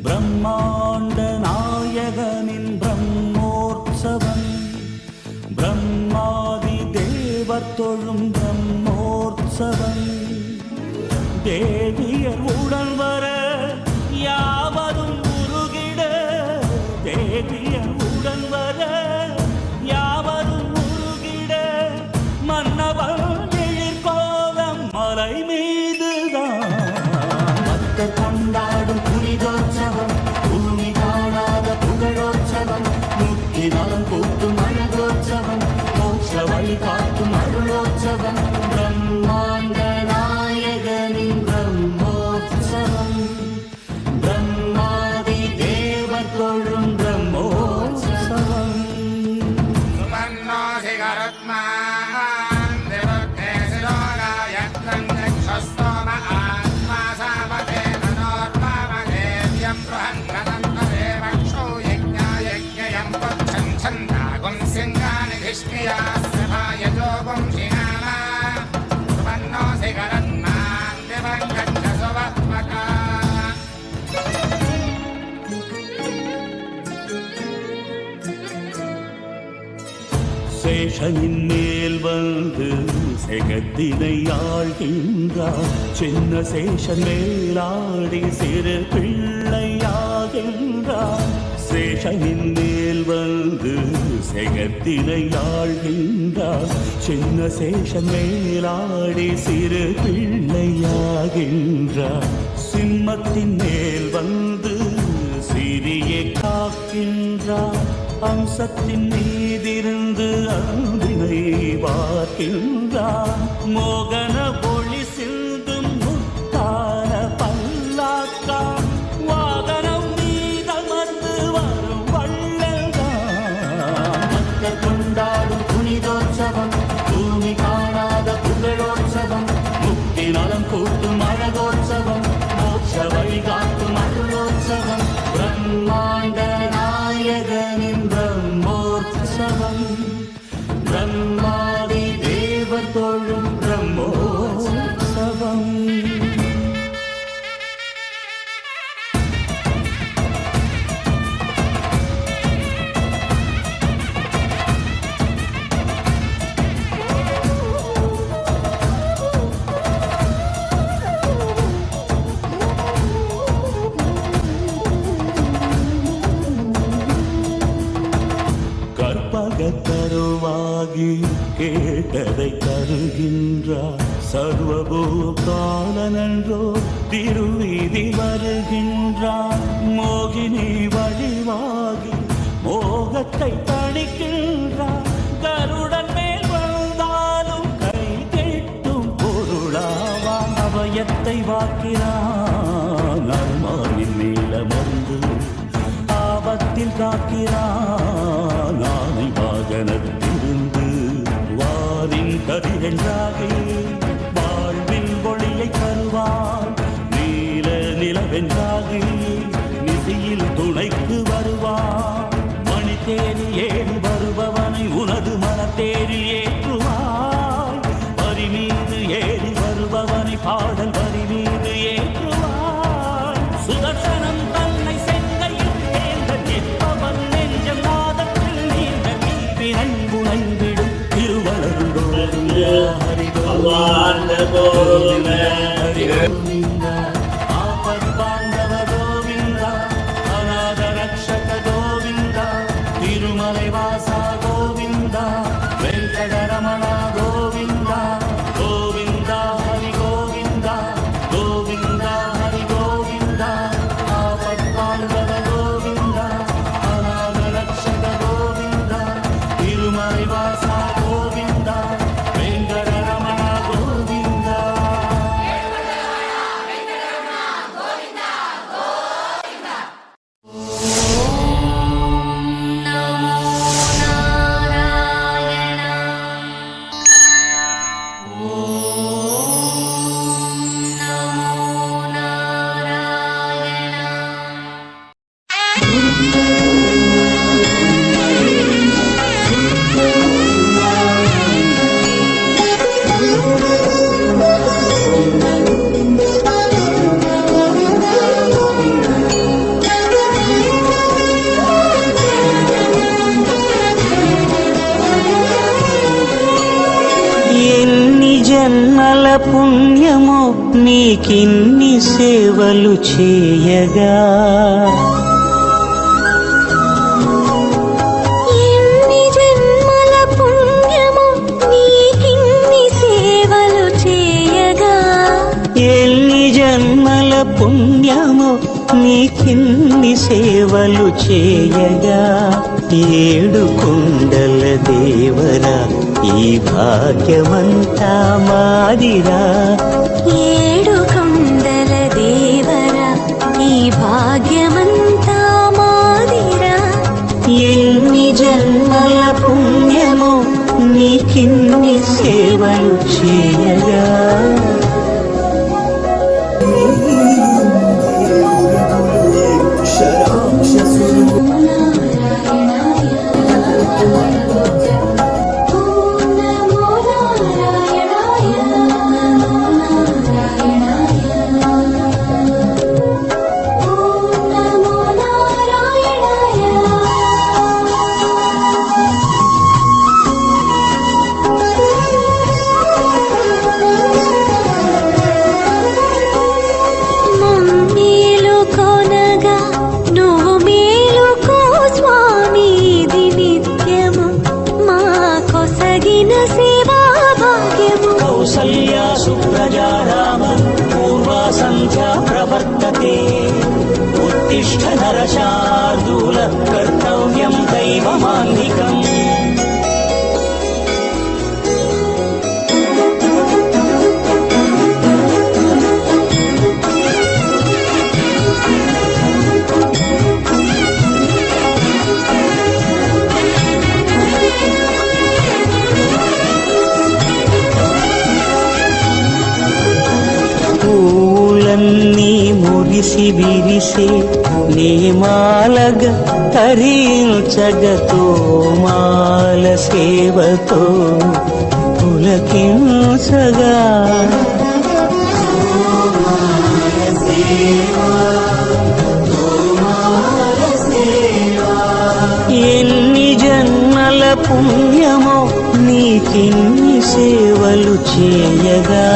பிரம்மாண்ட நாயகனின் பிரம்மோற்சவம், பிரம்மாதி தேவர் தொழும் பிரம்மோற்சவம், தேவியர் உடன் வர யாவரும் உருகிட, தேவியர் உடன் வர யாவரும் உருகிட, மன்னவன் எழிற்கோலம் மலை மீதுதான் பக்தர் கொண்டாடும் புனிதோற்சவம், பூமி காணாத புகழோற்சவம், முக்தி நலம் கூட்டும் அழகோற்சவம், மோட்ச வழி காட்டும் அருளோற்சவம், பிரம்மாண்ட நாயகனின் பிரம்மோற்சவம், பிரம்மாதி தேவர் தொழும் பிரம்மோற்சவம். சேஷனின் மேல் வந்து செகத்தினை ஆழ்கின்றார், சின்ன சேஷன் மேலாடி சிறு பிள்ளையாகின்றார். சேஷனின் மேல் வந்து செகத்தினை ஆழ்கின்றார், சின்ன சேஷன் மேலாடி சிறு பிள்ளையாகின்றார். சிம்மத்தின் மேல் வந்து சிறிய காக்கின்றார், அம்சத்தின் மீதிருந்து அன்பினை பார்க்கின்றார். மோகன ஒளி சிந்தும் முத்தான பல்லாக்கா, வாகனம் மீதமர்ந்து வரும் வள்ளல்தான். பக்தர் கொண்டாடும் புனிதோற்சவம், பூமி காணாத புகழோற்சவம், முக்தி நலம் கூட்டும் அழகோற்சவம், மோட்ச வழி காட்டும் அருளோற்சவம், பிரம்மாண்ட நாயகனின் பிரம்மோற்சவம், பிரம்மாதி தேவர் தொழும் பிரம்மோற்சவம். கருவாகி கேட்டதை தருகின்றார், சர்வபூகாலனன்றோ திருவீதி வருகின்றார். மோகினி வழிவாகி மோகத்தை தணிக்கின்றார், கருடன் மேல் வந்தாலும் கை கேட்டும் பொருளாவான். அபயத்தை வாக்கிறான், அருமானின் நீலமர்ந்து ஆபத்தில் காக்கிறான். ஆனை வாகனத்திலிருந்து வாரின் கதிரென்றாகி வாழ்வின் ஒளியை தருவான். நீல நிலவென்றாகி நிதியில் துணைக்கு வருவான். மணி தேடி ஏறி வருபவனை உனது மனத்தேரில் ஏற்றுவாய். வரி மீது ஏறி வருபவனை பாடல் வரி மீது ஏற்றுவாய். சுதர்சனம் தன்னை செங்கையில் ஏந்த நிற்பவன் நெஞ்சம் நாதத்தில் நீண்ட நீவினை புனைவிடும் திருவளருடோடும் ஹரி கோவிந்த ஹரி கோவிந்த. ஆபத் பாண்டவ கோவிந்த, அநாத ரக்ஷக கோவிந்த, திருமலை வாசா கோவிந்த, வெங்கடரமண கோவிந்த, கோவிந்த ஹரி கோவிந்த, கோவிந்த ஹரி கோவிந்த. ஆபத் பாண்டவ கோவிந்த, அநாத ரக்ஷக கோவிந்த, திருமலை வாசா கோவிந்த, வெங்கடரமண கோவிந்த. నీకిన్ని సేవలు చేయగా ఎన్ని జన్మల పుణ్యము నీకిన్ని సేవలు చేయగా ఎన్ని జన్మల పుణ్యము నీకిన్ని సేవలు చేయగా ఏడు కొండల దేవరా ఈ భాగ్యమంతా మాదిరా ఏడు కొండల దేవరా ఈ భాగ్యమంతా మాదిరా ఎన్ని జన్మల పుణ్యము నీకిన్ని సేవలు చేయగా కౌసల్యా సుప్రజా రామ పూర్వా సంధ్యా ప్రవర్తతే ఉత్తిష్ఠ నరశార్దూల కర్తవ్యం దైవమాన్నికం పూలన్నీ మురిసి విరిసే నేమాలగ తరించగతో మాల సేవతో పులకించగా ఎన్ని జన్మల పుణ్యమో నీకిన్ని సేవలు చేయగా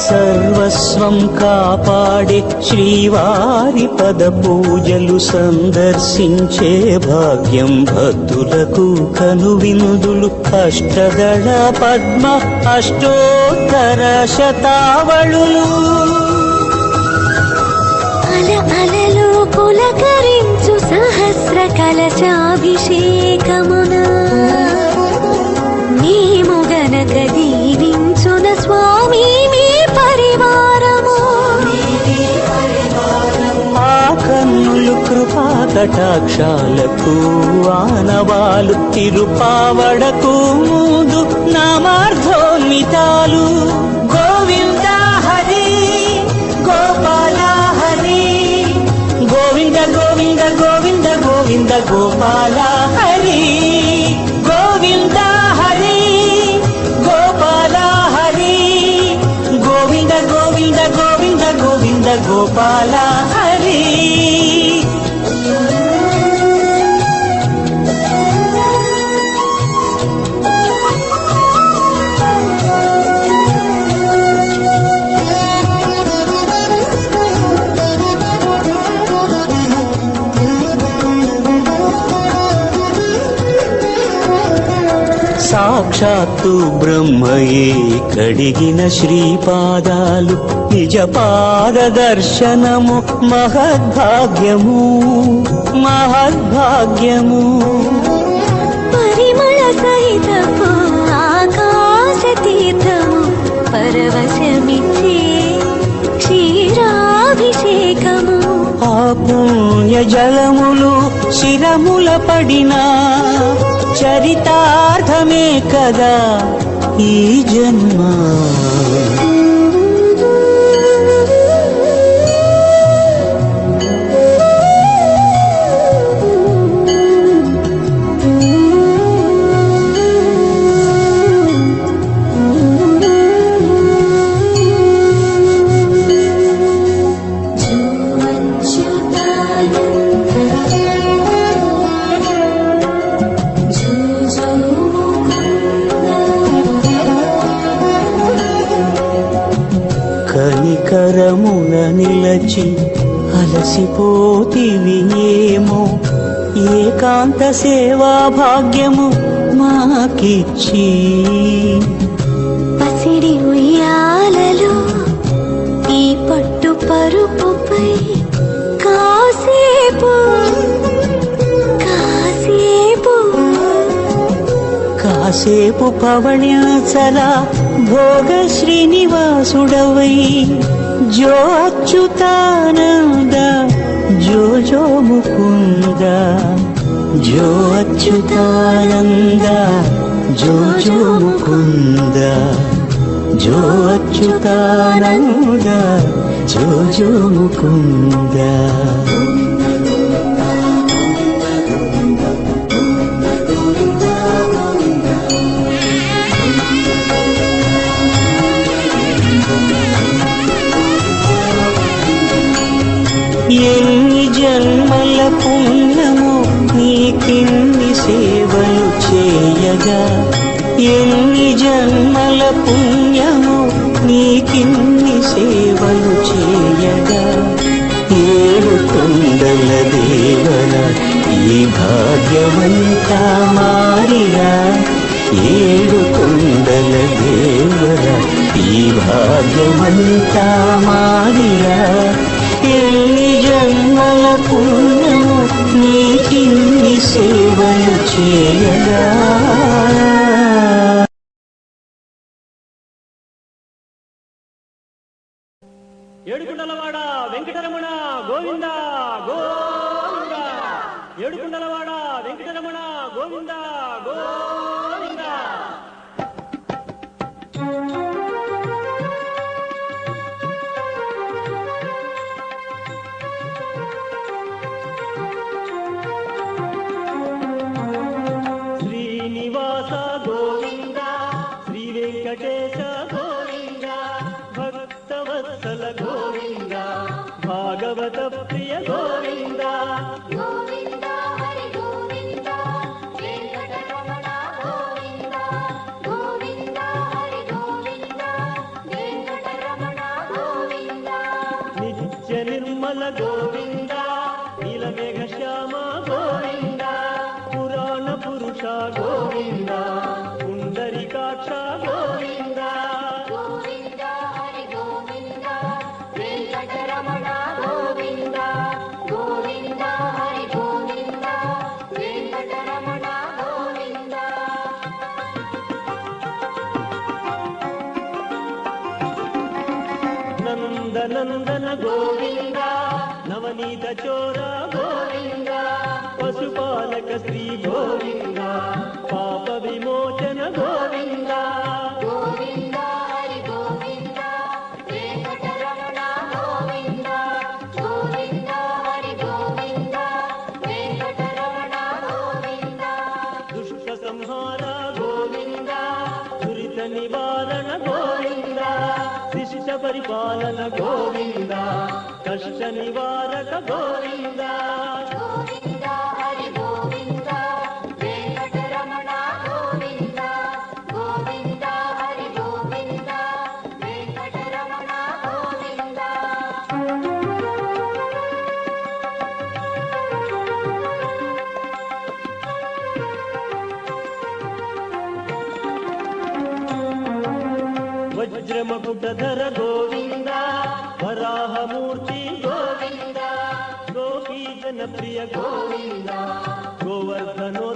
సర్వస్వం కాపాడే శ్రీవారి పద పూజలు సందర్శించే భాగ్యం భక్తులకు కనువినుదులు అష్టదళ పద్మ అష్టోత్తర శతావళులు అల అలలు పులకరించు సహస్ర కలశాభిషేకమున మేము గనక దీవించున స్వామి మీ పరివారము ఆ కన్నులు కృపా కటాక్షాలకు ఆనవాలు తిరుపావడకు మూదు నామార్థోన్మితాలు గోవింద హరి గోపాల హరి గోవింద గోవింద గోవింద గోవింద గోపాల హరి గోవింద హరి గోపాల హరి గోవింద గోవింద గోవింద గోవింద గోపాల హరి సాక్షాత్తు బ్రహ్మయే కడిగిన శ్రీపాదాలు నిజ పాదదర్శనము మహద్భాగ్యము మహద్భాగ్యము పరిమళ సహితపు ఆకాశ తీర్థము పరవశమిచ్చే క్షీరాభిషేకము ఆ పుణ్య జలములు శిరముల పడినా చరితార్థమే కదా ఈ జన్మ కరమున నిలచి అలసిపోతివి ఏమో ఏకాంత సేవా భాగ్యము మాకిచ్చి పసిడి ఉయ్యాలలో ఈ పట్టు పరుపుపై కాసేపు కాసేపు కాసేపు పవణ్యాచల భోగ శ్రీనివాసుడవై జో అచ్యుతానంద జో జో ముకుంద జో అచ్యుతానంద జో జో ముకుంద జో అచ్యుతానంద జో జో ముకుంద ఎన్ని జన్మల పుణ్యము నీకిన్ని సేవలు చేయగా ఎన్ని జన్మల పుణ్యము నీకిన్ని సేవలు చేయగా ఏడు కొండల దేవర ఈ భాగ్యమంతా మారిరా ఏడు కొండల దేవర ఈ భాగ్యమంతా మారిరా ఎన్ని జన్మల పుణ్యము నీకిన్ని సేవలు చేయగా ఏడుకుండలవాడ వెంకటరమణ గోవింద గోవింద ఏడుకుండలవాడ వెంకటరమణ గోవింద గోవింద శ్రీనివాస గోవింద శ్రీ వెంకటేశ గోవింద భక్తవత్సల గోవింద భాగవత ప్రియ గోవింద గోవింద హరి గోవింద వెంకటరమణ గోవింద గోవింద హరి గోవింద వెంకటరమణ గోవింద నిత్య నిర్మల గోవింద నీలమేఘ శ్యామ గోవింద పురాణ పురుష గోవింద పుండరీకాక్ష గోవింద గోవింద హరి గోవింద వెంకటరమణ గోవింద గోవింద హరి గోవింద వెంకటరమణ గోవింద నందనందన గోవింద నవనీత చోర గోవింద పశుపాలక శ్రీ గోవింద పాప విమోచన గోవింద గోవింద హరి గోవింద వెంకటరమణ గోవింద గోవింద హరి గోవింద వెంకటరమణ గోవింద దుష్ట సంహార గోవింద దురిత నివారణ గోవింద శిష్ట పరిపాలన గోవింద కష్ట నివారక గోవింద గోవింద హరి గోవింద వెంకటరమణ గోవింద గోవింద హరి గోవింద వెంకటరమణ గోవింద వజ్రమకుటధర గోవింద వరాహమూర్తి గోవింద గోపీ జనప్రియ గోవింద గోవర్ధనో